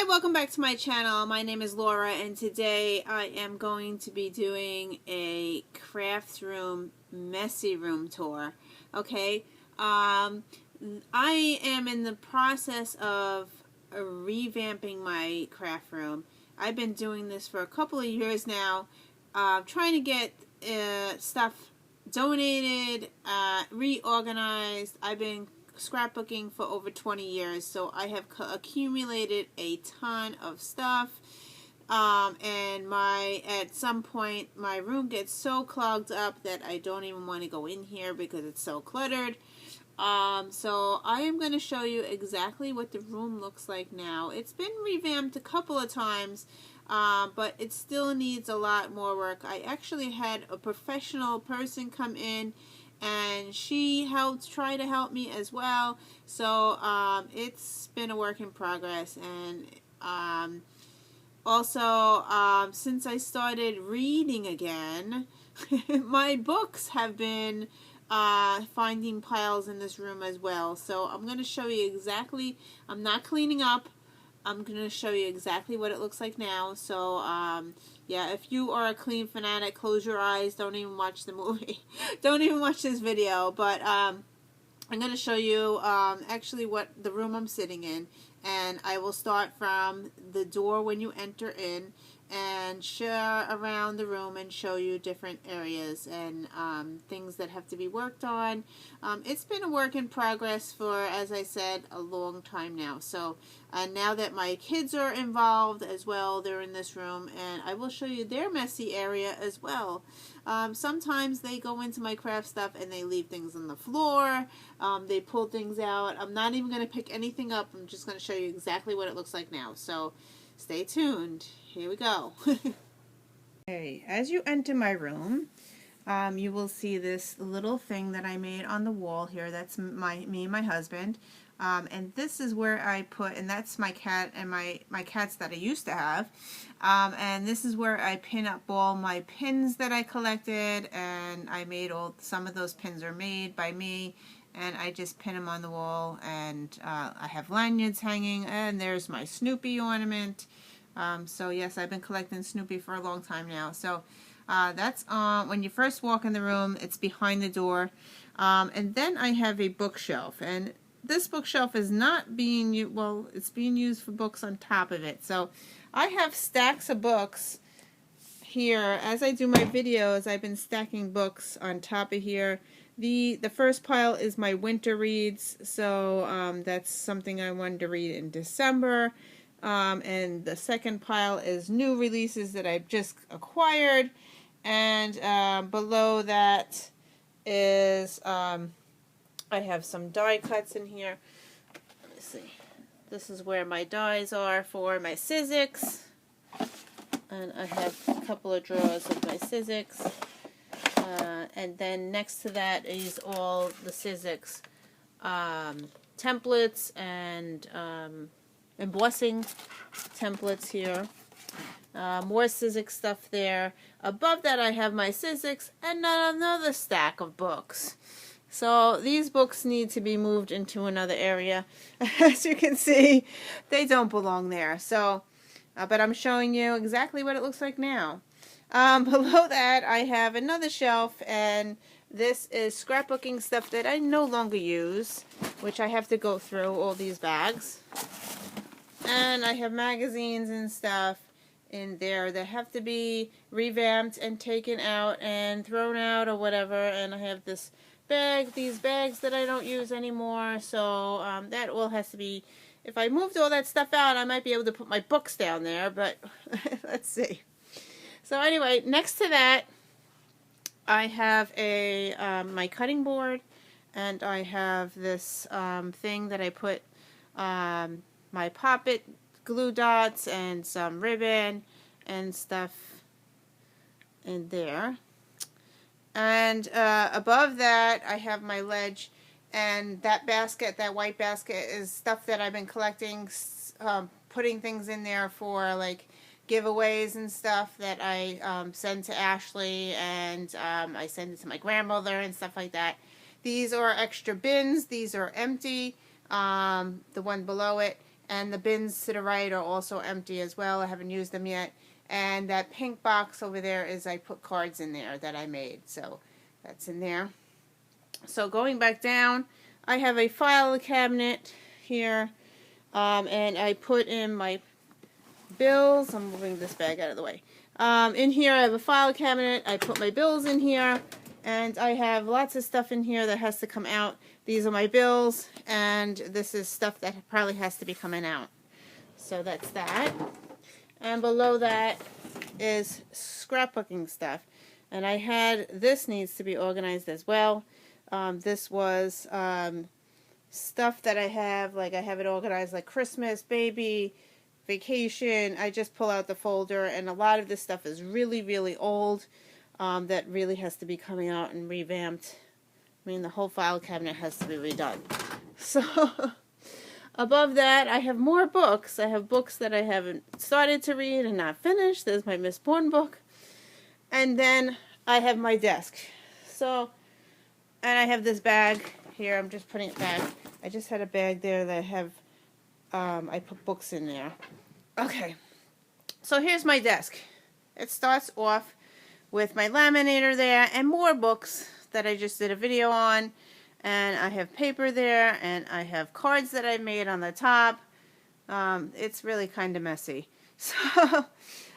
Hi, welcome back to my channel. My name is Laura, and today I am going to be doing a craft room, messy room tour. Okay, I am in the process of revamping my craft room. I've been doing this for a couple of years now, trying to get stuff donated, reorganized. I've been scrapbooking for over 20 years, so I have accumulated a ton of stuff, and at some point my room gets so clogged up that I don't even want to go in here because it's so cluttered. So I am going to show you exactly what the room looks like now. It's been revamped a couple of times, but it still needs a lot more work. I actually had a professional person come in, and she try to help me as well. So it's been a work in progress. And also, since I started reading again, my books have been finding piles in this room as well. So I'm going to show you exactly. I'm not cleaning up. I'm going to show you exactly what it looks like now. So, yeah, if you are a clean fanatic, close your eyes. Don't even watch the movie. Don't even watch this video. But I'm going to show you actually what the room I'm sitting in. And I will start from the door when you enter in and share around the room and show you different areas and things that have to be worked on. It's been a work in progress for, as I said, a long time now. So now that my kids are involved as well, they're in this room, and I will show you their messy area as well. Sometimes they go into my craft stuff and they leave things on the floor. They pull things out. I'm not even going to pick anything up. I'm just going to show you exactly what it looks like now. So stay tuned. Here we go. Okay, as you enter my room, you will see this little thing that I made on the wall here. That's me and my husband. And this is where I put, and that's my cat and my cats that I used to have. And this is where I pin up all my pins that I collected, and I made some of those pins are made by me, and I just pin them on the wall. And I have lanyards hanging, and there's my Snoopy ornament. So yes, I've been collecting Snoopy for a long time now. So that's when you first walk in the room, it's behind the door. And then I have a bookshelf, and this bookshelf is not being used, well, it's being used for books on top of it. So I have stacks of books here. As I do my videos, I've been stacking books on top of here. The first pile is my winter reads, so that's something I wanted to read in December. And the second pile is new releases that I've just acquired. And below that is I have some die cuts in here. Let me see. This is where my dies are for my Sizzix. And I have a couple of drawers of my Sizzix. And then next to that is all the Sizzix templates and embossing templates here. More Sizzix stuff there. Above that I have my Sizzix and another stack of books. So these books need to be moved into another area. As you can see, they don't belong there. So, but I'm showing you exactly what it looks like now. Below that I have another shelf, and this is scrapbooking stuff that I no longer use, which I have to go through all these bags. And I have magazines and stuff in there that have to be revamped and taken out and thrown out or whatever. And I have these bags that I don't use anymore. So that all has to be, if I moved all that stuff out, I might be able to put my books down there, but let's see. So anyway, next to that, I have my cutting board, and I have this thing that I put my Pop-It glue dots and some ribbon and stuff in there. And above that I have my ledge, and that basket, that white basket, is stuff that I've been collecting, putting things in there for like giveaways and stuff that I send to Ashley, and I send it to my grandmother and stuff like that. These are extra bins. These are empty. The one below it And the bins to the right are also empty as well. I haven't used them yet. And that pink box over there is I put cards in there that I made. So that's in there. So going back down, I have a file cabinet here. And I put in my bills. I'm moving this bag out of the way. In here I have a file cabinet. I put my bills in here. And I have lots of stuff in here that has to come out. These are my bills. And this is stuff that probably has to be coming out. So that's that. And below that is scrapbooking stuff. And I had, this needs to be organized as well. This was stuff that I have, like I have it organized like Christmas, baby, vacation. I just pull out the folder, and a lot of this stuff is really, really old that really has to be coming out and revamped. I mean, the whole file cabinet has to be redone. So above that, I have more books. I have books that I haven't started to read and not finished. There's my Miss Bourne book. And then I have my desk. So, and I have this bag here. I'm just putting it back. I just had a bag there that I have, I put books in there. Okay. So here's my desk. It starts off with my laminator there and more books that I just did a video on. And I have paper there, and I have cards that I made on the top. It's really kind of messy. So,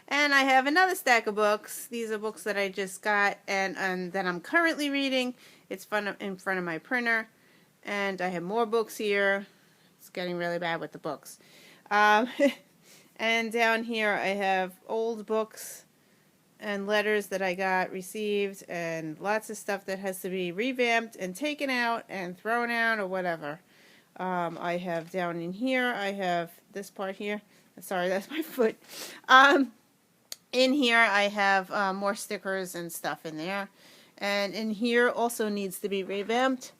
and I have another stack of books. These are books that I just got and that I'm currently reading. It's in front of my printer. And I have more books here. It's getting really bad with the books. And down here I have old books and letters that I got received, and lots of stuff that has to be revamped and taken out and thrown out or whatever. I have down in here, I have this part here. Sorry, that's my foot. In here I have more stickers and stuff in there. And in here also needs to be revamped.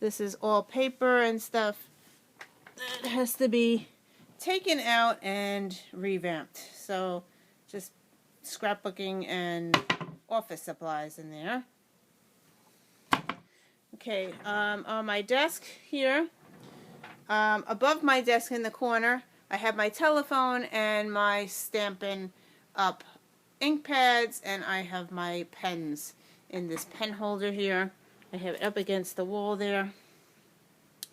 This is all paper and stuff that has to be taken out and revamped. So just scrapbooking and office supplies in there. Okay, on my desk here, above my desk in the corner, I have my telephone and my Stampin' Up! Ink pads, and I have my pens in this pen holder here. I have it up against the wall there,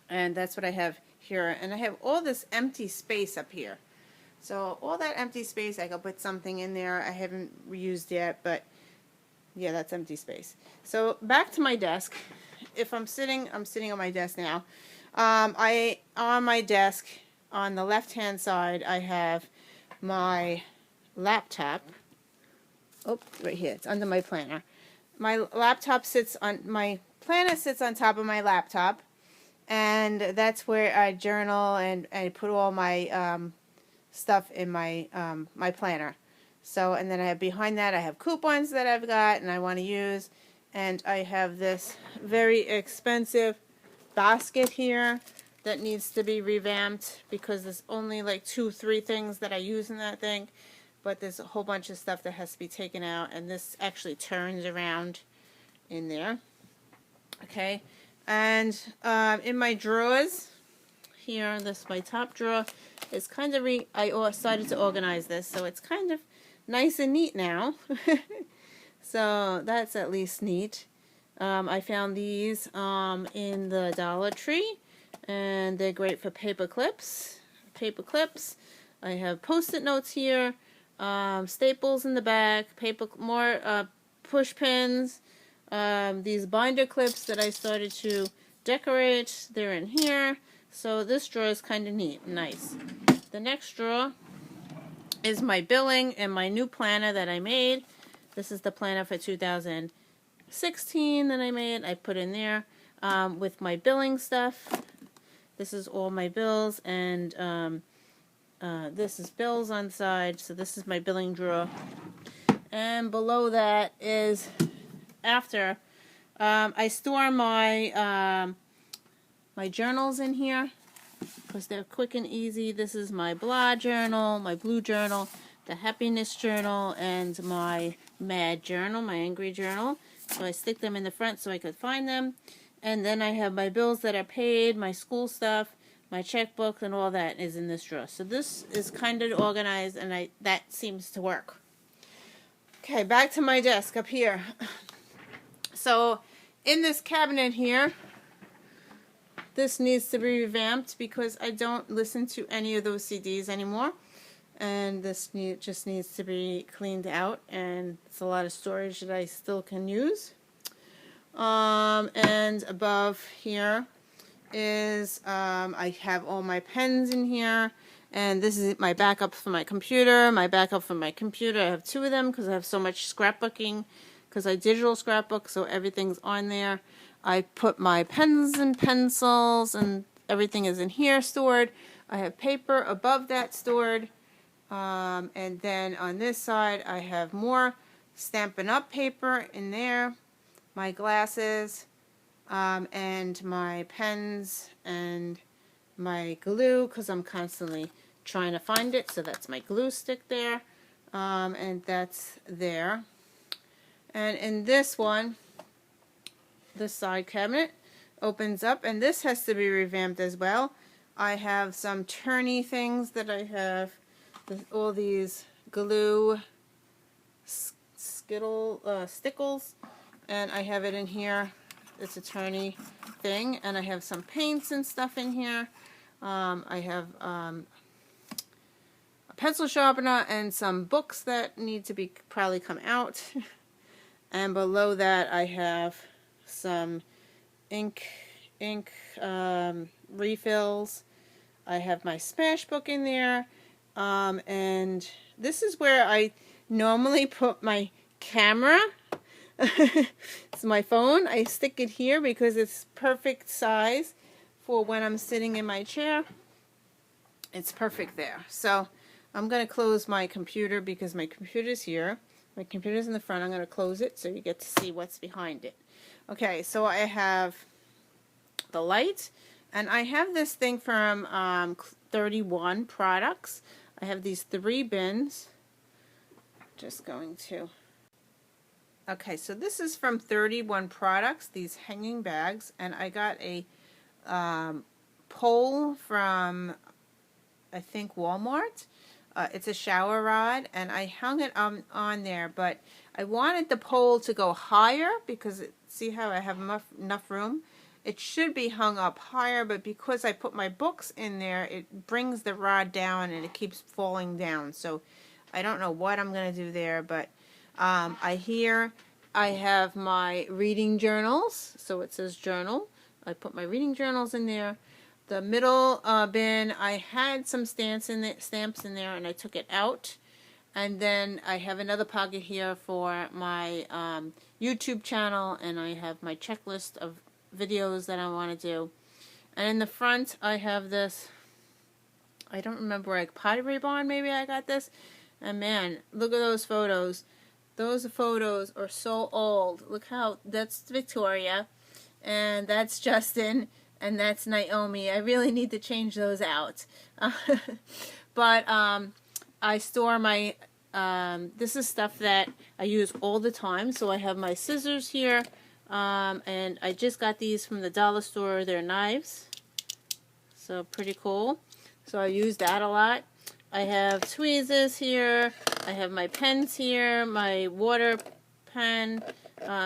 and that's what I have here. And I have all this empty space up here. So all that empty space, I could put something in there. I haven't used yet, but yeah, that's empty space. So back to my desk. If I'm sitting on my desk now. On my desk, on the left-hand side, I have my laptop. Oh, right here. It's under my planner. My laptop sits on, my planner sits on top of my laptop, and that's where I journal and I put all my stuff in my my planner. So, and then I have behind that I have coupons that I've got and I want to use, and I have this very expensive basket here that needs to be revamped because there's only like 2-3 things that I use in that thing, but there's a whole bunch of stuff that has to be taken out, and this actually turns around in there. Okay, and in my drawers here, this my top drawer is kind of I started to organize this, so it's kind of nice and neat now. So that's at least neat. I found these in the Dollar Tree, and they're great for paper clips. I have Post-it notes here, staples in the back, more push pins, these binder clips that I started to decorate. They're in here. So this drawer is kind of neat, nice. The next drawer is my billing and my new planner that I made. This is the planner for 2016 that I made. I put in there with my billing stuff. This is all my bills, and this is bills on the side. So this is my billing drawer. And below that is after I store my my journals in here because they're quick and easy. This is my blah journal, my blue journal, the happiness journal, and my mad journal, my angry journal. So I stick them in the front so I could find them. And then I have my bills that are paid, my school stuff, my checkbook and all that is in this drawer. So this is kind of organized, and that seems to work. Okay, back to my desk up here. So in this cabinet here, this needs to be revamped because I don't listen to any of those CDs anymore. And this just needs to be cleaned out, and it's a lot of storage that I still can use. And above here is I have all my pens in here, and this is my backup for my computer. My backup for my computer, I have 2 of them because I have so much scrapbooking, because I digital scrapbook, so everything's on there. I put my pens and pencils and everything is in here stored. I have paper above that stored. And then on this side I have more Stampin' Up paper in there, my glasses, and my pens and my glue, because I'm constantly trying to find it. So that's my glue stick there, and that's there. And in this one, this side cabinet opens up, and this has to be revamped as well. I have some turny things that I have, all these glue stickles, and I have it in here. It's a turny thing, and I have some paints and stuff in here. I have a pencil sharpener and some books that need to be probably come out. And below that I have some ink refills. I have my Smash book in there, and this is where I normally put my camera. It's my phone. I stick it here because it's perfect size for when I'm sitting in my chair. It's perfect there. So I'm going to close my computer because my computer's here. My computer's in the front. I'm going to close it so you get to see what's behind it. Okay, so I have the light, and I have this thing from 31 products. I have these 3 bins. Just going to... Okay, so this is from 31 products, these hanging bags, and I got a pole from, I think, Walmart. It's a shower rod, and I hung it on there, but I wanted the pole to go higher because, see how I have enough room? It should be hung up higher, but because I put my books in there, it brings the rod down and it keeps falling down. So I don't know what I'm going to do there, but I have my reading journals, so it says journal. I put my reading journals in there. The middle bin, I had some stamps in there, and I took it out. And then I have another pocket here for my YouTube channel, and I have my checklist of videos that I want to do. And in the front, I have this, I don't remember, like Pottery Barn, maybe I got this. And man, look at those photos. Those photos are so old. Look how, that's Victoria, and that's Justin, and that's Naomi. I really need to change those out. But I store my, this is stuff that I use all the time. So I have my scissors here, and I just got these from the dollar store. They're knives, so pretty cool. So I use that a lot. I have tweezers here. I have my pens here, my water pen.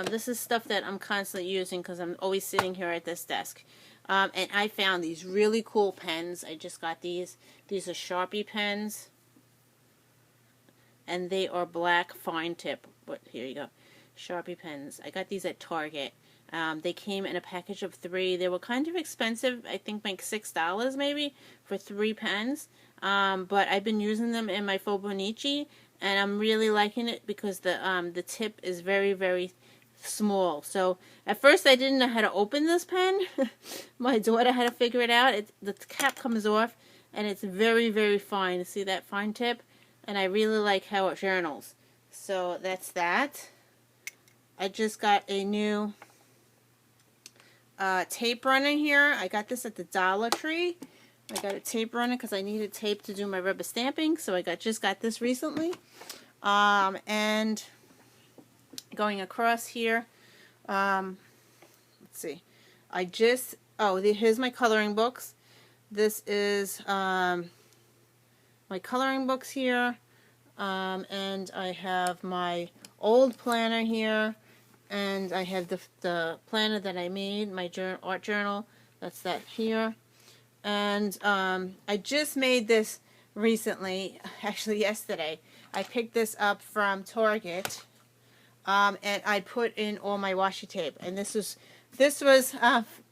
This is stuff that I'm constantly using because I'm always sitting here at this desk. And I found these really cool pens. I just got these. These are Sharpie pens. And they are black fine tip. But here you go. Sharpie pens. I got these at Target. They came in a package of 3. They were kind of expensive. I think like $6 maybe for 3 pens. But I've been using them in my fauxbonichi, and I'm really liking it because the tip is very, very small. So at first I didn't know how to open this pen. My daughter had to figure it out. The cap comes off, and it's very, very fine. See that fine tip? And I really like how it journals. So that's that. I just got a new tape runner here. I got this at the Dollar Tree. I got a tape runner because I needed tape to do my rubber stamping, so I just got this recently. And going across here, let's see. Here's my coloring books. This is my coloring books here, and I have my old planner here, and I have the planner that I made, my art journal. That's that here. And I just made this recently, actually yesterday. I picked this up from Target, and I put in all my washi tape. And this was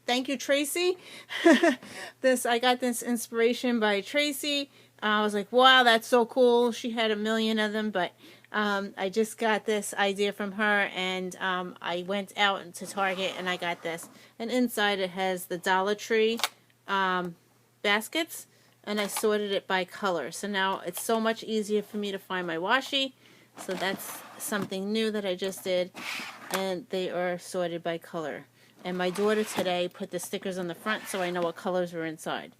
thank you, Tracy. I got this inspiration by Tracy. I was like, wow, that's so cool. She had a million of them, but I just got this idea from her, and I went out into Target and I got this. And inside it has the Dollar Tree baskets, and I sorted it by color. So now it's so much easier for me to find my washi. So that's something new that I just did, and they are sorted by color. And my daughter today put the stickers on the front so I know what colors were inside.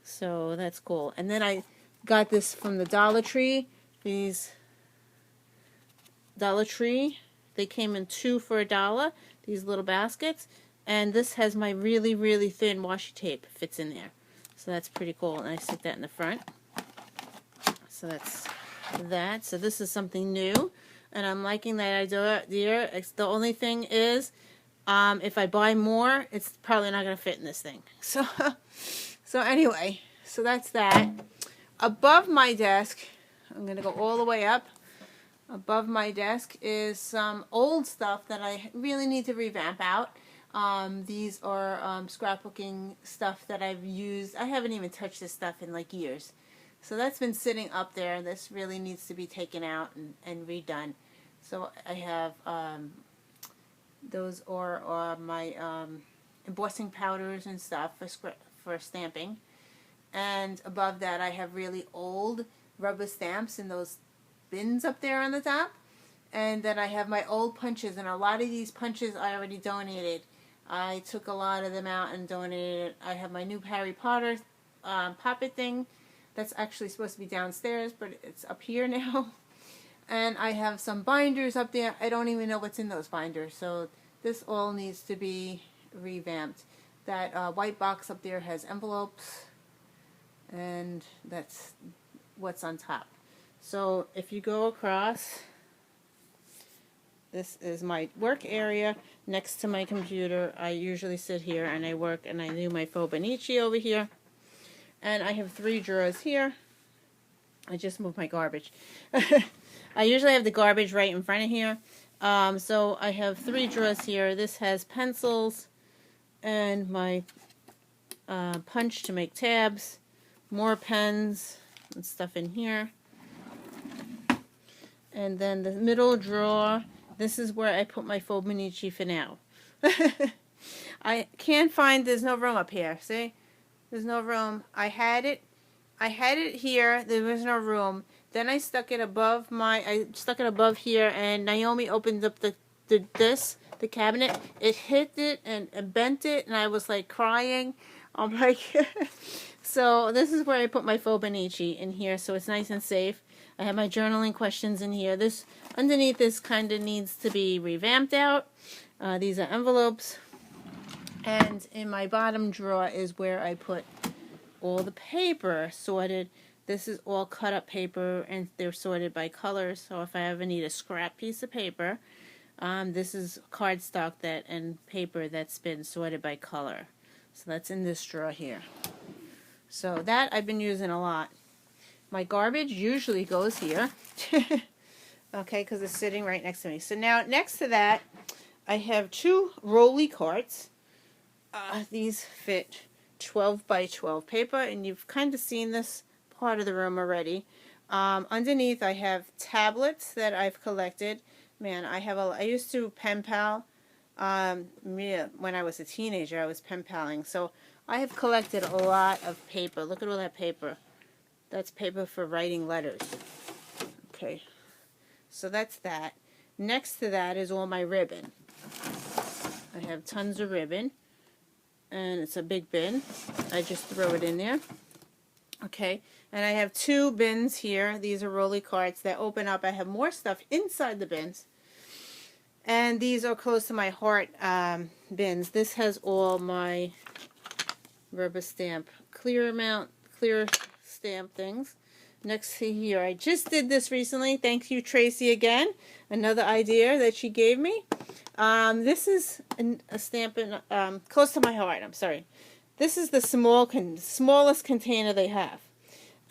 So that's cool. And then I got this from the Dollar Tree. These Dollar Tree, they came in 2 for $1, these little baskets. And this has my really, really thin washi tape. It fits in there. So that's pretty cool. And I stick that in the front. So that's that. So this is something new. And I'm liking that idea. The only thing is, if I buy more, it's probably not going to fit in this thing. So anyway, so that's that. Above my desk, I'm going to go all the way up. Above my desk is some old stuff that I really need to revamp out. These are scrapbooking stuff that I've used. I haven't even touched this stuff in like years. So that's been sitting up there. This really needs to be taken out and redone. So I have those are my embossing powders and stuff for stamping. And above that I have really old rubber stamps in those bins up there on the top. And then I have my old punches, and a lot of these punches I already donated. I took a lot of them out and donated. I have my new Harry Potter puppet thing that's actually supposed to be downstairs, but it's up here now. And I have some binders up there. I don't even know what's in those binders, so this all needs to be revamped. That white box up there has envelopes, and that's what's on top. So if you go across, this is my work area next to my computer. I usually sit here and I work, and I do my fauxbonichi over here. And I have 3 drawers here. I just moved my garbage. I usually have the garbage right in front of here. So I have 3 drawers here. This has pencils and my punch to make tabs, more pens and stuff in here. And then the middle drawer, this is where I put my fauxbonichi for now. I can't find, there's no room up here, see? There's no room. I had it here, there was no room. Then I stuck it above here, and Naomi opened up the cabinet. It hit it and bent it, and I was like crying. I'm like, so this is where I put my fauxbonichi in here, so it's nice and safe. I have my journaling questions in here. This underneath this kind of needs to be revamped out. These are envelopes. And in my bottom drawer is where I put all the paper sorted. This is all cut up paper, and they're sorted by color. So if I ever need a scrap piece of paper, this is cardstock and paper that's been sorted by color. So that's in this drawer here. So that I've been using a lot. My garbage usually goes here. Okay, because it's sitting right next to me. So now next to that, I have 2 rolly carts. These fit 12 by 12 paper, and you've kind of seen this part of the room already. Underneath I have tablets that I've collected. Man, I used to pen pal. When I was a teenager, I was pen paling. So I have collected a lot of paper. Look at all that paper. That's paper for writing letters. Okay, so that's that. Next to that is all my ribbon. I have tons of ribbon, and it's a big bin. I just throw it in there. Okay, and I have 2 bins here. These are rolly carts that open up. I have more stuff inside the bins. And these are close to my heart bins. This has all my rubber stamp clear stamp things. Next to here, I just did this recently. Thank you, Tracy, again. Another idea that she gave me. This is a stamp close to my heart. I'm sorry. This is the smallest container they have.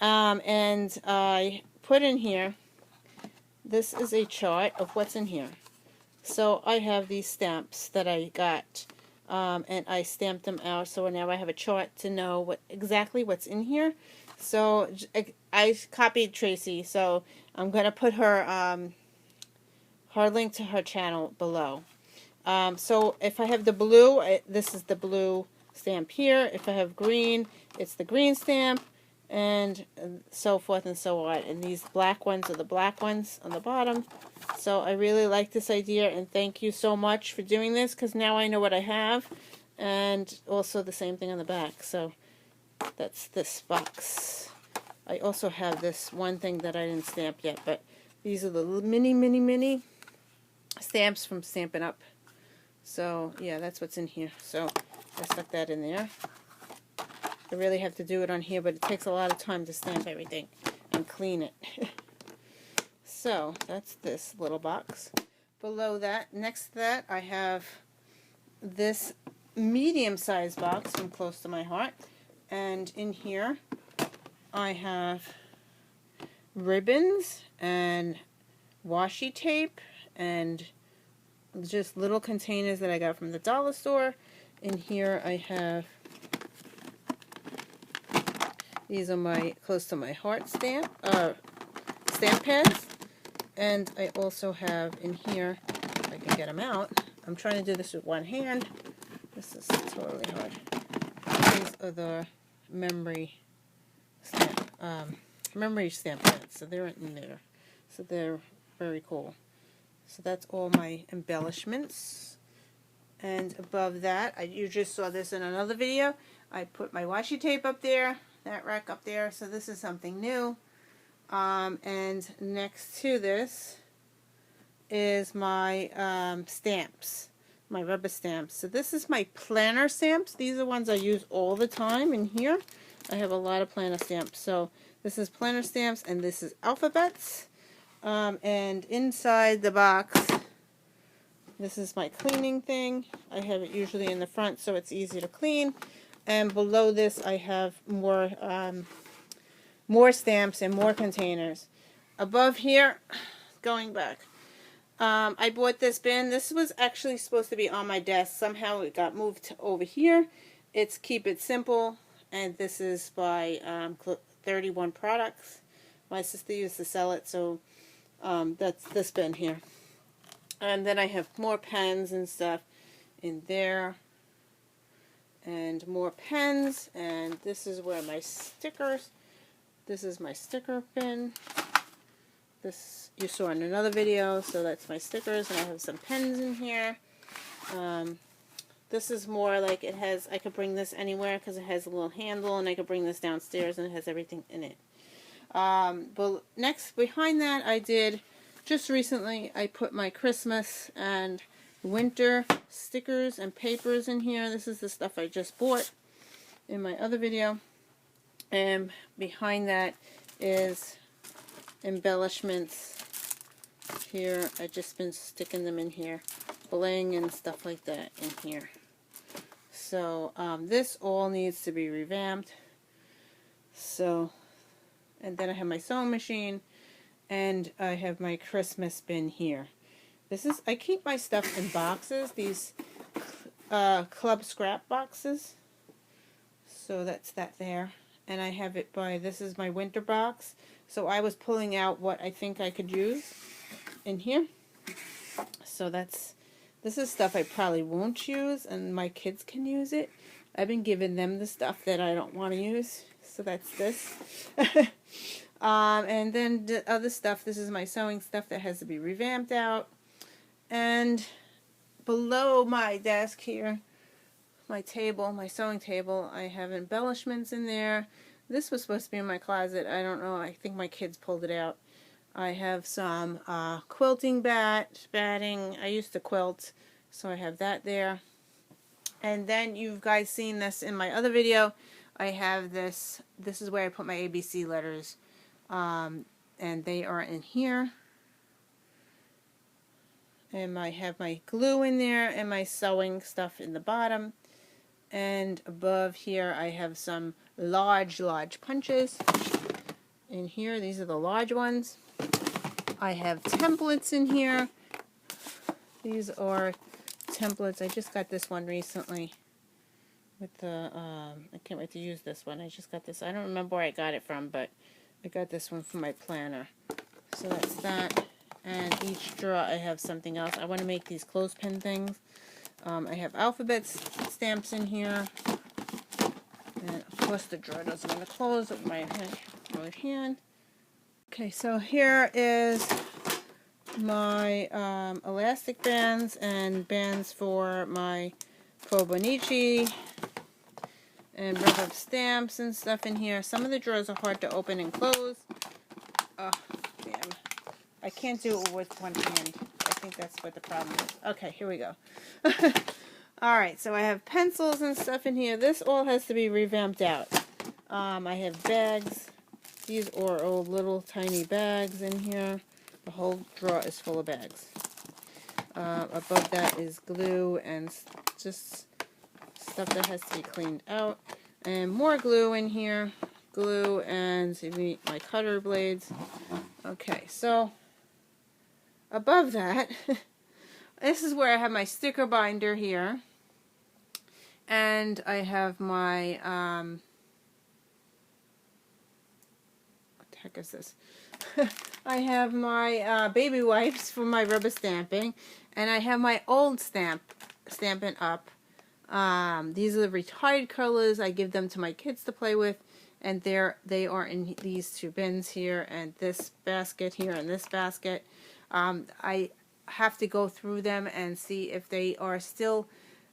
And I put in here, this is a chart of what's in here. So I have these stamps that I got, and I stamped them out. So now I have a chart to know exactly what's in here. So I copied Tracy, so I'm going to put her link to her channel below. So if I have the blue, this is the blue stamp here. If I have green, it's the green stamp, and so forth and so on. And these black ones are the black ones on the bottom. So I really like this idea, and thank you so much for doing this, because now I know what I have. And also the same thing on the back. So that's this box. I also have this one thing that I didn't stamp yet, but these are the mini stamps from Stampin' Up. So yeah, that's what's in here. So I stuck that in there. I really have to do it on here, but it takes a lot of time to stamp everything and clean it. So that's this little box. Below that, next to that, I have this medium-sized box from Close to My Heart. And in here, I have ribbons and washi tape and just little containers that I got from the dollar store. In here I have, these are my Close to My Heart stamp pads. And I also have in here, if I can get them out, I'm trying to do this with one hand. This is totally hard. These are the memory stamp pads, so they're in there. So they're very cool. So that's all my embellishments. And above that, you just saw this in another video, I put my washi tape up there, that rack up there, so this is something new. And next to this is my stamps, my rubber stamps. So this is my planner stamps. These are ones I use all the time. In here I have a lot of planner stamps. So this is planner stamps, and this is alphabets. And inside the box, this is my cleaning thing. I have it usually in the front so it's easy to clean. And below this I have more stamps and more containers. Above here, going back, I bought this bin. This was actually supposed to be on my desk. Somehow it got moved over here. It's Keep It Simple, and this is by 31 Products. My sister used to sell it, so that's this bin here. And then I have more pens and stuff in there, and more pens, and this is where my stickers. This is my sticker bin. This you saw in another video, so that's my stickers, and I have some pens in here. This is more like it has, I could bring this anywhere because it has a little handle, and I could bring this downstairs and it has everything in it. But next, behind that, I did, just recently, I put my Christmas and winter stickers and papers in here. This is the stuff I just bought in my other video. And behind that is embellishments. Here, I've just been sticking them in here. Bling and stuff like that in here. So, this all needs to be revamped. So, and then I have my sewing machine, and I have my Christmas bin here. This is, I keep my stuff in boxes, these club scrap boxes. So that's that there. And I have it by, this is my winter box. So I was pulling out what I think I could use in here. So that's, this is stuff I probably won't use, and my kids can use it. I've been giving them the stuff that I don't want to use. So that's this. And then the other stuff, this is my sewing stuff that has to be revamped out. And below my desk here, my table, my sewing table, I have embellishments in there. This was supposed to be in my closet. I don't know. I think my kids pulled it out. I have some quilting batting. I used to quilt, so I have that there. And then you've guys seen this in my other video. I have this. This is where I put my ABC letters. And they are in here. And I have my glue in there and my sewing stuff in the bottom. And above here I have some large punches in here. These are the large ones. I have templates in here. These are templates. I just got this one recently with the, I can't wait to use this one. I just got this. I don't remember where I got it from, but I got this one from my planner. So that's that. And each drawer I have something else. I want to make these clothespin things. I have alphabet stamps in here. And of course the drawer doesn't want to close with my right hand. Okay, so here is my elastic bands and bands for my fauxbonichi and rubber stamps and stuff in here. Some of the drawers are hard to open and close. Oh, damn. I can't do it with one hand. I think that's what the problem is. Okay, here we go. Alright, so I have pencils and stuff in here. This all has to be revamped out. I have bags. These are all little tiny bags in here. The whole drawer is full of bags. Above that is glue and just stuff that has to be cleaned out. And more glue in here. Glue and my cutter blades. Okay, so above that, this is where I have my sticker binder here. And I have my, what the heck is this? I have my baby wipes for my rubber stamping. And I have my old Stampin' Up. These are the retired colors. I give them to my kids to play with. And they are in these two bins here, and this basket here, and this basket. I have to go through them and see if they are still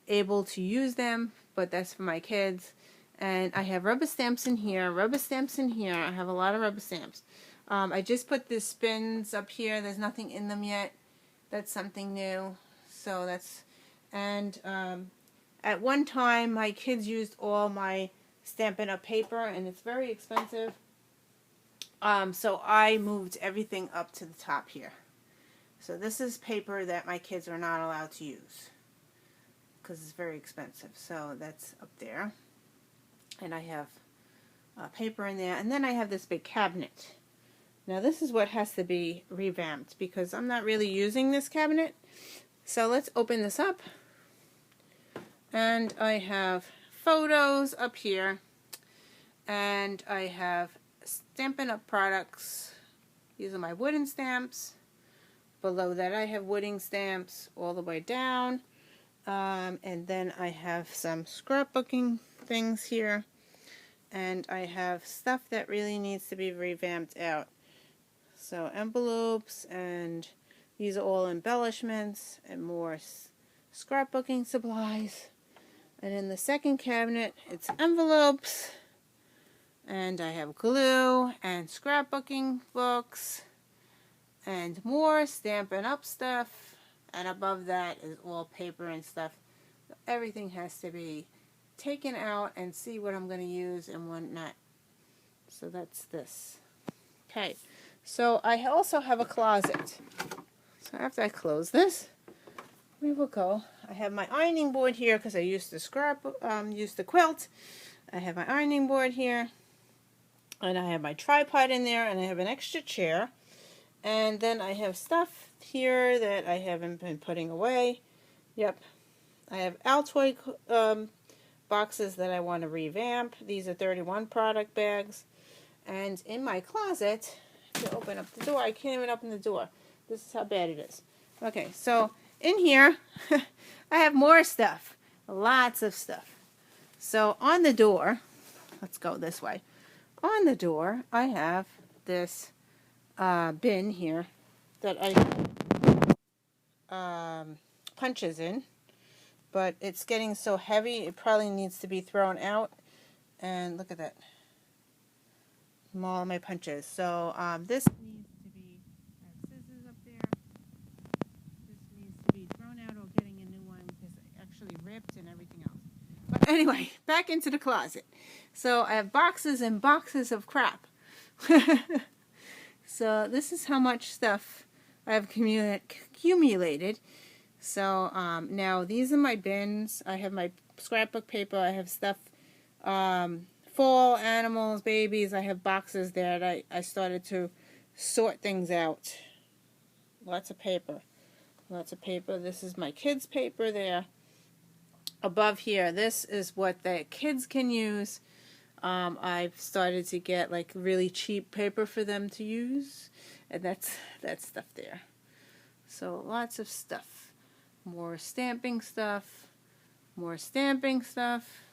able to use them, but that's for my kids. And I have rubber stamps in here, rubber stamps in here. I have a lot of rubber stamps. I just put the spins up here. There's nothing in them yet. That's something new. So that's, and at one time my kids used all my Stampin' Up paper, and it's very expensive. So I moved everything up to the top here. So this is paper that my kids are not allowed to use because it's very expensive. So that's up there. And I have paper in there. And then I have this big cabinet. Now this is what has to be revamped because I'm not really using this cabinet. So let's open this up. And I have photos up here. And I have Stampin' Up products. These are my wooden stamps. Below that I have wooden stamps all the way down. And then I have some scrapbooking things here. And I have stuff that really needs to be revamped out. So envelopes, and these are all embellishments and more scrapbooking supplies. And in the second cabinet, it's envelopes. And I have glue and scrapbooking books. And more Stampin' Up stuff. And above that is all paper and stuff. Everything has to be taken out and see what I'm going to use and what not. So that's this. Okay. So I also have a closet. So after I close this, we will go. I have my ironing board here because I used to used the quilt. I have my ironing board here. And I have my tripod in there, and I have an extra chair. And then I have stuff here that I haven't been putting away. Yep. I have Altoid boxes that I want to revamp. These are 31 product bags. And in my closet, if you open up the door, I can't even open the door. This is how bad it is. Okay, so in here, I have more stuff. Lots of stuff. So on the door, let's go this way. On the door, I have this bin here that I punches in, but it's getting so heavy it probably needs to be thrown out. And look at that, all my punches. So this needs to be, I have scissors up there. This needs to be thrown out or getting a new one because it actually ripped and everything else. But anyway, back into the closet. So I have boxes and boxes of crap. So this is how much stuff I have accumulated. So now these are my bins. I have my scrapbook paper. I have stuff, fall animals, babies. I have boxes there that I started to sort things out. Lots of paper. Lots of paper. This is my kids' paper there. Above here, this is what the kids can use. I've started to get like really cheap paper for them to use. And that's that stuff there. So lots of stuff. More stamping stuff. More stamping stuff.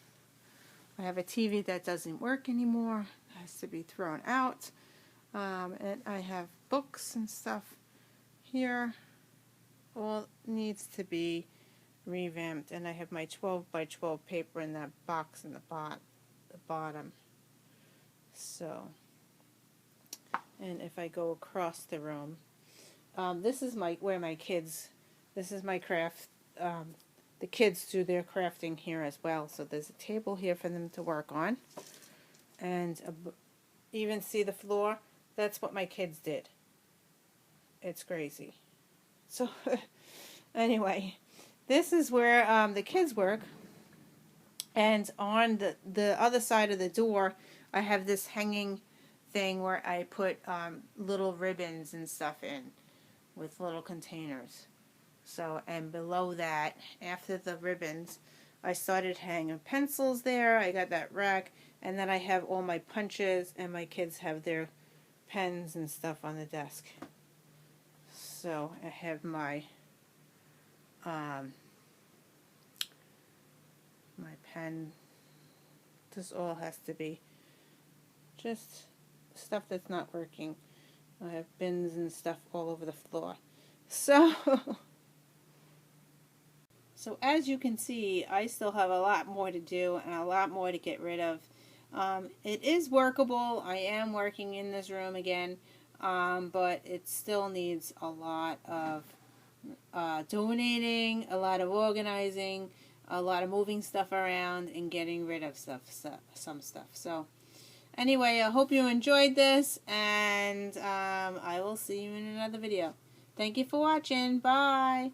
I have a TV that doesn't work anymore. It has to be thrown out. And I have books and stuff here. All needs to be revamped. And I have my 12 by 12 paper in that box in the bottom. So, and if I go across the room, this is where my kids, this is my craft, the kids do their crafting here as well. So there's a table here for them to work on. And even see the floor? That's what my kids did. It's crazy. So, anyway, this is where the kids work. And on the other side of the door, I have this hanging thing where I put little ribbons and stuff in with little containers. So, and below that, after the ribbons, I started hanging pencils there. I got that rack, and then I have all my punches, and my kids have their pens and stuff on the desk. So I have my my pen. This all has to be just stuff that's not working. I have bins and stuff all over the floor. So as you can see, I still have a lot more to do and a lot more to get rid of. It is workable. I am working in this room again, but it still needs a lot of donating, a lot of organizing, a lot of moving stuff around, and getting rid of some stuff. So anyway, I hope you enjoyed this, and I will see you in another video. Thank you for watching. Bye.